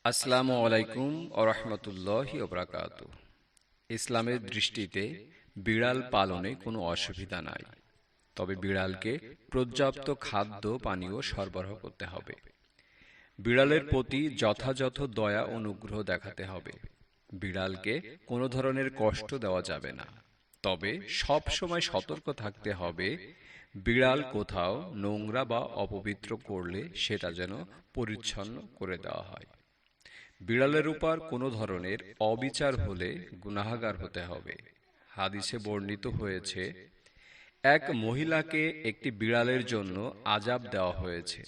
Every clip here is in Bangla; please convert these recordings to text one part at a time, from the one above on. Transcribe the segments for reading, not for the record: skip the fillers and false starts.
আসসালামু আলাইকুম ওয়া রাহমাতুল্লাহি ওয়া বারাকাতুহু। ইসলামের দৃষ্টিতে বিড়াল পালনে কোনো অসুবিধা নাই, তবে বিড়ালকে পর্যাপ্ত খাদ্য পানীয় সরবরাহ করতে হবে। বিড়ালের প্রতি যথাযথ দয়া অনুগ্রহ দেখাতে হবে। বিড়ালকে কোনো ধরনের কষ্ট দেওয়া যাবে না, তবে সব সময় সতর্ক থাকতে হবে। বিড়াল কোথাও নোংরা বা অপবিত্র করলে সেটা যেন পরিচ্ছন্ন করে দেওয়া হয়। বিড়ালের উপর কোনো ধরনের অবিচার হলে গুনাহগার হতে হবে। হাদিসে বর্ণিত হয়েছে, এক মহিলাকে একটি বিড়ালের জন্য আযাব দেওয়া হয়েছে,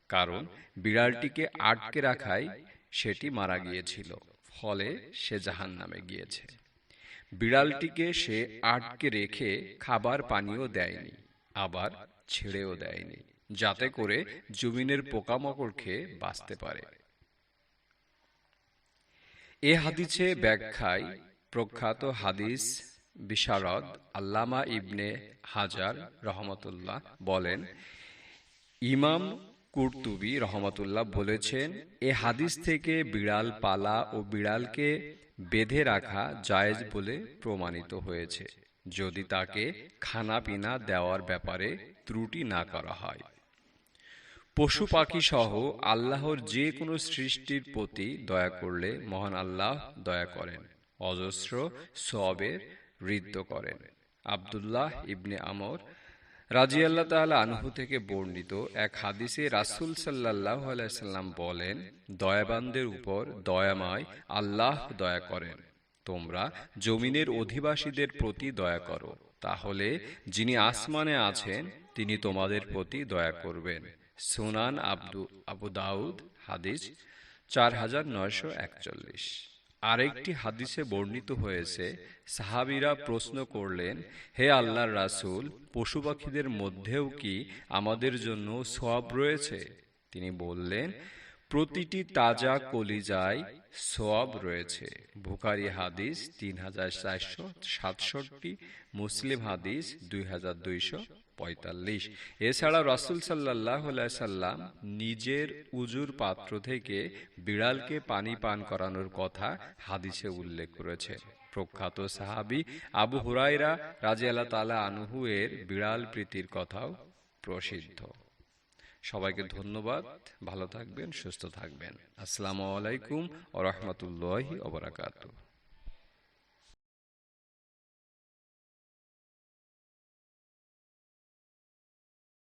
কারণ বিড়ালটিকে আটকে রাখায় সেটি মারা গিয়েছিল, ফলে সে জাহান্নামে গিয়েছে। বিড়ালটিকে সে আটকে রেখে খাবার পানীয় দেয়নি, আবার ছেড়েও দেয়নি, যাতে করে জমিনের পোকামাকড় খেয়ে বাঁচতে পারে। এ হাদিসে ব্যাখ্যায় প্রখ্যাত হাদিস বিশারদ আল্লামা ইবনে হাজার রহমতুল্লাহ বলেন, ইমাম কুরতুবী রহমতুল্লাহ বলেছেন, এ হাদিস থেকে বিড়াল পালা ও বিড়ালকে বেঁধে রাখা জায়েজ বলে প্রমাণিত হয়েছে, যদি তাকে খানা পিনা দেওয়ার ব্যাপারে ত্রুটি না করা হয়। পশু পাখি সহ আল্লাহর যে কোনো সৃষ্টির প্রতি দয়া করলে মহান আল্লাহ দয়া করেন, অজস্র সওয়াবের ঋদ্ধ করেন। আব্দুল্লাহ ইবনে আমর রাদিয়াল্লাহু তাআলা আনহু থেকে বর্ণিত এক হাদিসে রাসূল সাল্লাল্লাহু আলাইহি সাল্লাম বলেন, দয়াবানদের উপর দয়াময় আল্লাহ দয়া করেন। তোমরা জমিনের অধিবাসীদের প্রতি দয়া করো, তাহলে যিনি আসমানে আছেন তিনি তোমাদের প্রতি দয়া করবেন। সুনান আবু দাউদ হাদিস 4941। আরেকটি হাদিসে বর্ণিত হয়েছে, সাহাবীরা প্রশ্ন করলেন, হে আল্লাহর রাসূল, পশু পাখিদের মধ্যেও কি আমাদের জন্য সওয়াব রয়েছে? তিনি বললেন, প্রতিটি তাজা কলিজায় সওয়াব রয়েছে। বুখারী হাদিস 3467, মুসলিম হাদিস 2245। এছাড়া রাসূল সাল্লাল্লাহু আলাইহি সাল্লাম নিজের উজুর পাত্র থেকে বিড়ালকে পানি পান করানোর কথা হাদিসে উল্লেখ করেছেন। প্রখ্যাত সাহাবী আবু হুরায়রা রাদিয়াল্লাহু তাআলা আনহু এর বিড়াল প্রীতির কথাও প্রসিদ্ধ। সবাইকে ধন্যবাদ। ভালো থাকবেন, সুস্থ থাকবেন। আসসালামু আলাইকুম ওয়া রাহমাতুল্লাহি ওয়া বারাকাতুহু।